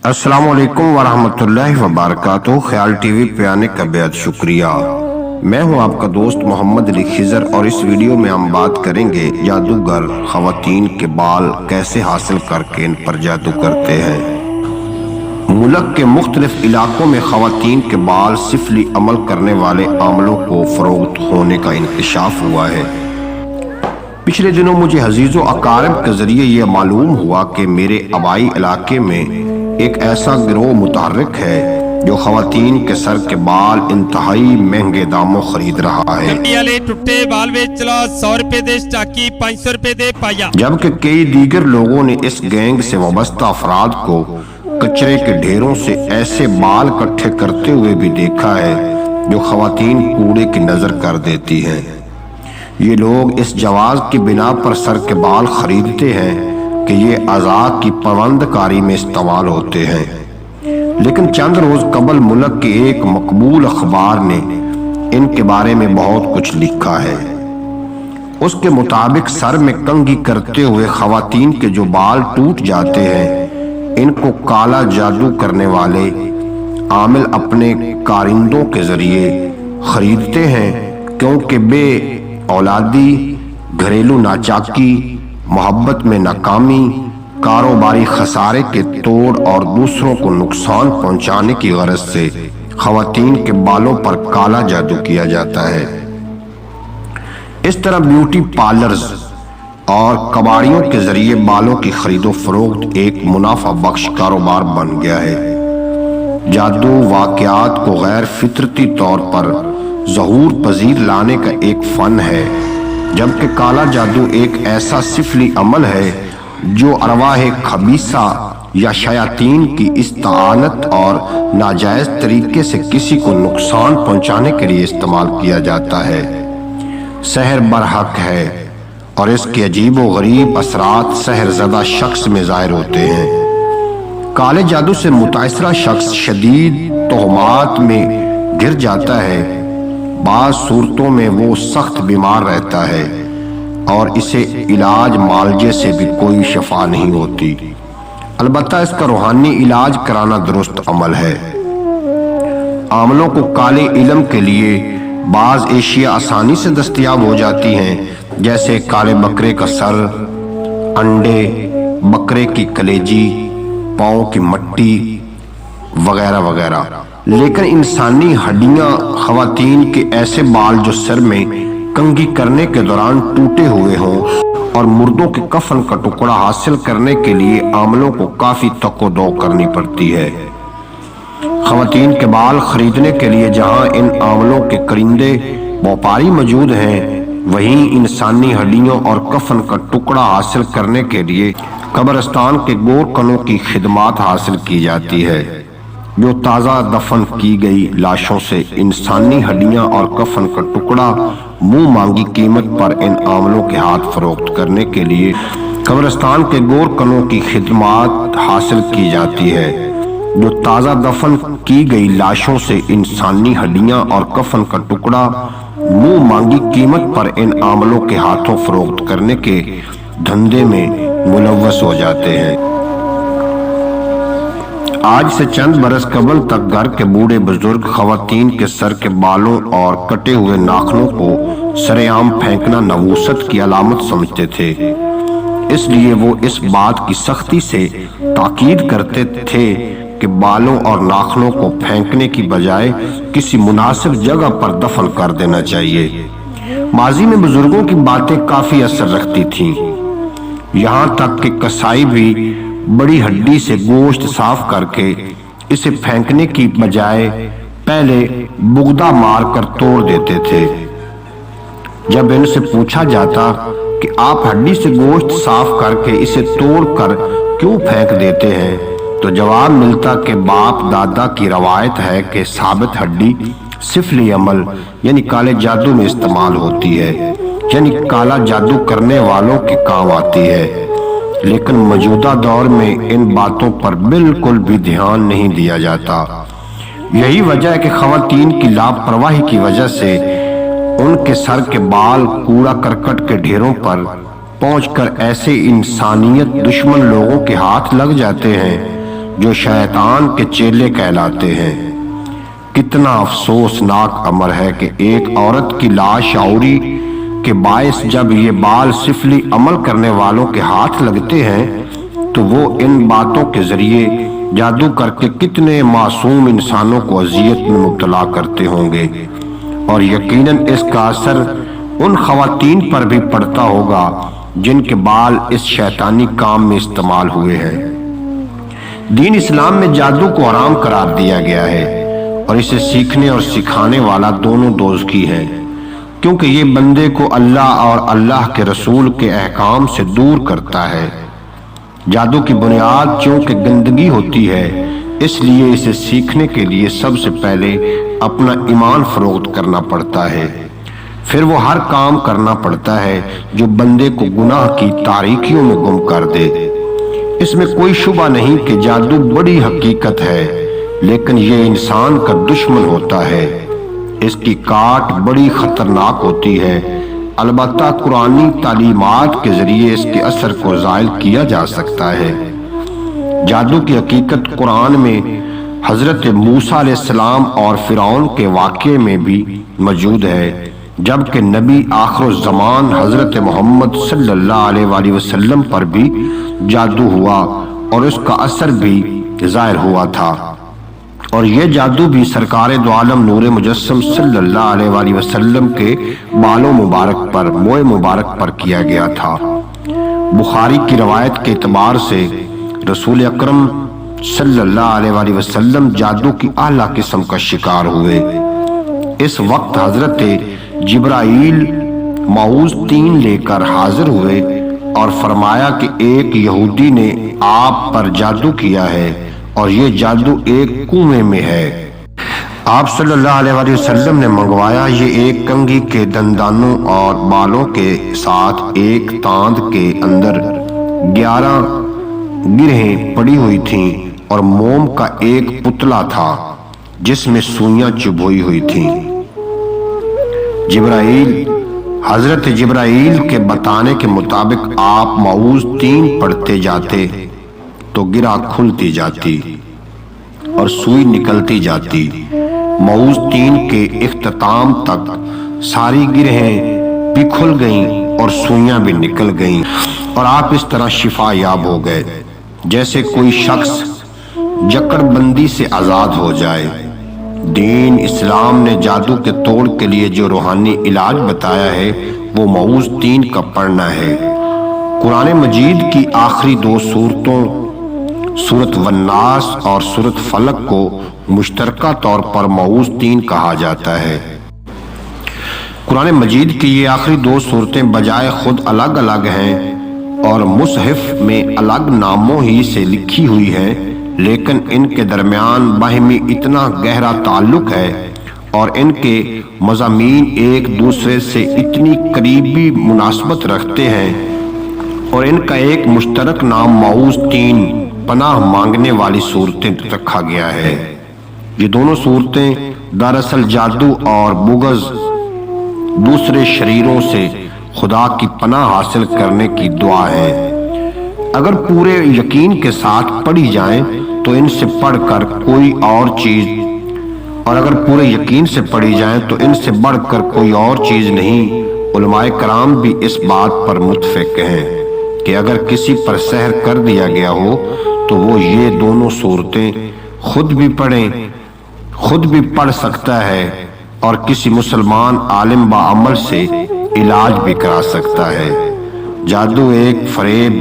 السلام علیکم ورحمۃ اللہ وبرکاتہ۔ خیال ٹی وی پہ آنے کا بہت شکریہ۔ میں ہوں آپ کا دوست محمد علی خضر، اور اس ویڈیو میں ہم بات کریں گے جادوگر خواتین کے بال کیسے حاصل کر کے ان پر جادو کرتے ہیں۔ ملک کے مختلف علاقوں میں خواتین کے بال سفلی عمل کرنے والے عاملوں کو فروخت ہونے کا انکشاف ہوا ہے۔ پچھلے دنوں مجھے عزیز و اقارب کے ذریعے یہ معلوم ہوا کہ میرے آبائی علاقے میں ایک ایسا گروہ متحرک ہے جو خواتین کے سر کے بال انتہائی مہنگے داموں خرید رہا ہے، جبکہ کئی دیگر لوگوں نے اس گینگ سے وابستہ افراد کو کچرے کے ڈھیروں سے ایسے بال اکٹھے کرتے ہوئے بھی دیکھا ہے جو خواتین کوڑے کی نظر کر دیتی ہیں۔ یہ لوگ اس جواز کی بنا پر سر کے بال خریدتے ہیں کہ یہ اعضاء کی پروند کاری میں استعمال ہوتے ہیں، لیکن چند روز قبل ملک کے ایک مقبول اخبار نے ان کے بارے میں بہت کچھ لکھا ہے۔ اس کے مطابق سر میں کنگھی کرتے ہوئے خواتین کے جو بال ٹوٹ جاتے ہیں، ان کو کالا جادو کرنے والے عامل اپنے کارندوں کے ذریعے خریدتے ہیں، کیونکہ بے اولادی، گھریلو ناچاکی، محبت میں ناکامی، کاروباری خسارے کے توڑ اور دوسروں کو نقصان پہنچانے کی غرض سے خواتین کے بالوں پر کالا جادو کیا جاتا ہے۔ اس طرح بیوٹی پارلرز اور کباڑیوں کے ذریعے بالوں کی خرید و فروخت ایک منافع بخش کاروبار بن گیا ہے۔ جادو واقعات کو غیر فطرتی طور پر ظہور پذیر لانے کا ایک فن ہے، جبکہ کالا جادو ایک ایسا سفلی عمل ہے جو ارواح خبیثہ یا شیاطین کی استعانت اور ناجائز طریقے سے کسی کو نقصان پہنچانے کے لیے استعمال کیا جاتا ہے۔ سحر برحق ہے، اور اس کے عجیب و غریب اثرات سحر زدہ شخص میں ظاہر ہوتے ہیں۔ کالے جادو سے متاثرہ شخص شدید تہمات میں گر جاتا ہے۔ بعض صورتوں میں وہ سخت بیمار رہتا ہے اور اسے علاج معالجے سے بھی کوئی شفا نہیں ہوتی۔ البتہ اس کا روحانی علاج کرانا درست عمل ہے۔ عاملوں کو کالے علم کے لیے بعض اشیاء آسانی سے دستیاب ہو جاتی ہیں، جیسے کالے بکرے کا سر، انڈے، بکرے کی کلیجی، پاؤں کی مٹی وغیرہ وغیرہ، لیکن انسانی ہڈیاں، خواتین کے ایسے بال جو سر میں کنگھی کرنے کے دوران ٹوٹے ہوئے ہوں، اور مردوں کے کفن کا ٹکڑا حاصل کرنے کے لیے عاملوں کو کافی تک و دو کرنی پڑتی ہے۔ خواتین کے بال خریدنے کے لیے جہاں ان عاملوں کے کرندے وپاری موجود ہیں، وہیں انسانی ہڈیوں اور کفن کا ٹکڑا حاصل کرنے کے لیے قبرستان کے گورکنوں کی خدمات حاصل کی جاتی ہے، جو تازہ دفن کی گئی لاشوں سے انسانی ہڈیاں اور کفن کا ٹکڑا منہ مانگی قیمت پر ان عاملوں کے ہاتھ فروخت کرنے کے لیے قبرستان کے گورکنوں کی خدمات حاصل کی جاتی ہے، جو تازہ دفن کی گئی لاشوں سے انسانی ہڈیاں اور کفن کا ٹکڑا منہ مانگی قیمت پر ان عاملوں کے ہاتھوں فروخت کرنے کے دھندے میں ملوث ہو جاتے ہیں۔ آج سے چند برس قبل تک گھر کے بوڑھے بزرگ خواتین کے سر کے بالوں اور کٹے ہوئے ناخنوں کو سرے عام پھینکنا نحوست کی علامت سمجھتے تھے، اس لیے وہ اس بات کی سختی سے تاکید کرتے تھے کہ بالوں اور ناخنوں کو پھینکنے کی بجائے کسی مناسب جگہ پر دفن کر دینا چاہیے۔ ماضی میں بزرگوں کی باتیں کافی اثر رکھتی تھیں، یہاں تک کہ کسائی بھی بڑی ہڈی سے گوشت صاف کر کے اسے پھینکنے کی بجائے پہلے بگدہ مار کر توڑ دیتے تھے۔ جب ان سے پوچھا جاتا کہ آپ ہڈی سے گوشت صاف کر کے اسے توڑ کر کیوں پھینک دیتے ہیں، تو جواب ملتا کہ باپ دادا کی روایت ہے کہ ثابت ہڈی سفلی عمل یعنی کالے جادو میں استعمال ہوتی ہے، یعنی کالا جادو کرنے والوں کے کام آتی ہے۔ لیکن موجودہ دور میں ان باتوں پر بالکل بھی دھیان نہیں دیا جاتا۔ یہی وجہ ہے کہ خواتین کی لاپرواہی کی وجہ سے ان کے سر کے بال کوڑا کرکٹ کے ڈھیروں پر پہنچ کر ایسے انسانیت دشمن لوگوں کے ہاتھ لگ جاتے ہیں جو شیطان کے چیلے کہلاتے ہیں۔ کتنا افسوسناک امر ہے کہ ایک عورت کی لاشعوری کے باعث جب یہ بال سفلی عمل کرنے والوں کے ہاتھ لگتے ہیں تو وہ ان باتوں کے ذریعے جادو کر کے کتنے معصوم انسانوں کو اذیت میں مبتلا کرتے ہوں گے، اور یقیناً اس کا اثر ان خواتین پر بھی پڑتا ہوگا جن کے بال اس شیطانی کام میں استعمال ہوئے ہیں۔ دین اسلام میں جادو کو حرام قرار دیا گیا ہے، اور اسے سیکھنے اور سکھانے والا دونوں دوزخی ہے، کیونکہ یہ بندے کو اللہ اور اللہ کے رسول کے احکام سے دور کرتا ہے۔ جادو کی بنیاد چونکہ گندگی ہوتی ہے، اس لیے اسے سیکھنے کے لیے سب سے پہلے اپنا ایمان فروخت کرنا پڑتا ہے، پھر وہ ہر کام کرنا پڑتا ہے جو بندے کو گناہ کی تاریکیوں میں گم کر دے۔ اس میں کوئی شبہ نہیں کہ جادو بڑی حقیقت ہے، لیکن یہ انسان کا دشمن ہوتا ہے۔ اس کی کاٹ بڑی خطرناک ہوتی ہے، البتہ قرآنی تعلیمات کے ذریعے اس کے اثر کو زائل کیا جا سکتا ہے۔ جادو کی حقیقت قرآن میں حضرت موسیٰ علیہ السلام اور فرعون کے واقعے میں بھی موجود ہے، جبکہ نبی آخر الزمان حضرت محمد صلی اللہ علیہ وآلہ وسلم پر بھی جادو ہوا اور اس کا اثر بھی ظاہر ہوا تھا، اور یہ جادو بھی سرکار دو عالم نور مجسم صلی اللہ علیہ وآلہ وسلم کے بالوں مبارک پر، موئے مبارک پر کیا گیا تھا۔ بخاری کی روایت کے اعتبار سے رسول اکرم صلی اللہ علیہ وآلہ وسلم جادو کی اعلیٰ قسم کا شکار ہوئے۔ اس وقت حضرت جبرائیل موعوذ 3 لے کر حاضر ہوئے اور فرمایا کہ ایک یہودی نے آپ پر جادو کیا ہے اور یہ جادو ایک کنویں میں ہے۔ آپ صلی اللہ علیہ وآلہ وسلم نے منگوایا، یہ ایک کنگھی کے دندانوں اور بالوں کے ساتھ ایک تاند کے اندر 11 گرہیں پڑی ہوئی تھیں اور موم کا ایک پتلا تھا جس میں سوئیاں چبھوئی ہوئی تھیں۔ حضرت جبرائیل کے بتانے کے مطابق آپ موعوذ 3 پڑھتے جاتے تو گرہ کھلتی جاتی اور سوئی نکلتی جاتی۔ موعوذ 3 کے اختتام تک ساری گرہیں بھی کھل گئیں اور سوئیاں بھی نکل گئیں، اور آپ اس طرح شفا یاب ہو گئے جیسے کوئی شخص جکڑ بندی سے آزاد ہو جائے۔ دین اسلام نے جادو کے توڑ کے لیے جو روحانی علاج بتایا ہے وہ موعوذ 3 کا پڑھنا ہے۔ قرآن مجید کی آخری 2 سورتوں سورۃ والناس اور سورۃ فلق کو مشترکہ طور پر موعوذ 3 کہا جاتا ہے۔ قرآن مجید کی یہ آخری 2 سورتیں بجائے خود الگ الگ ہیں اور مصحف میں الگ ناموں ہی سے لکھی ہوئی ہیں، لیکن ان کے درمیان باہمی اتنا گہرا تعلق ہے اور ان کے مضامین ایک دوسرے سے اتنی قریبی مناسبت رکھتے ہیں، اور ان کا ایک مشترک نام موعوذ 3 پناہ مانگنے والی صورتیں رکھا گیا ہے۔ یہ دونوں صورتیں دراصل جادو اور بغض، دوسرے شریروں سے خدا کی پناہ حاصل کرنے کی دعا ہے۔ اگر پورے یقین کے ساتھ پڑھی جائیں تو ان سے پڑھ کر کوئی اور چیز اور اگر پورے یقین سے پڑھی جائیں تو ان سے بڑھ کر کوئی اور چیز نہیں۔ علماء کرام بھی اس بات پر متفق ہیں کہ اگر کسی پر سحر کر دیا گیا ہو تو وہ یہ دونوں صورتیں خود بھی پڑھ سکتا ہے اور کسی مسلمان عالم باعمل سے علاج بھی کرا سکتا ہے۔ جادو ایک فریب،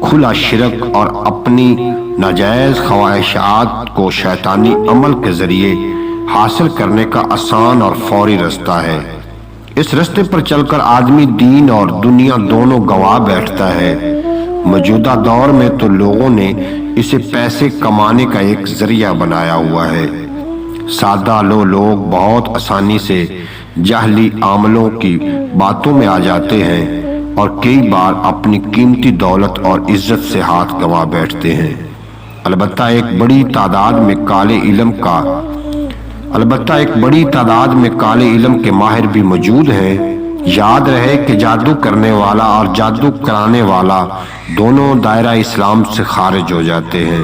کھلا شرک اور اپنی ناجائز خواہشات کو شیطانی عمل کے ذریعے حاصل کرنے کا آسان اور فوری رستہ ہے۔ اس رستے پر چل کر آدمی دین اور دنیا دونوں گنوا بیٹھتا ہے۔ موجودہ دور میں تو لوگوں نے اسے پیسے کمانے کا ایک ذریعہ بنایا ہوا ہے۔ سادہ لوگ بہت آسانی سے جاہلی عاملوں کی باتوں میں آ جاتے ہیں اور کئی بار اپنی قیمتی دولت اور عزت سے ہاتھ گنوا بیٹھتے ہیں۔ البتہ ایک بڑی تعداد میں کالے علم کے ماہر بھی موجود ہیں۔ یاد رہے کہ جادو کرنے والا اور جادو کرانے والا دونوں دائرہ اسلام سے خارج ہو جاتے ہیں۔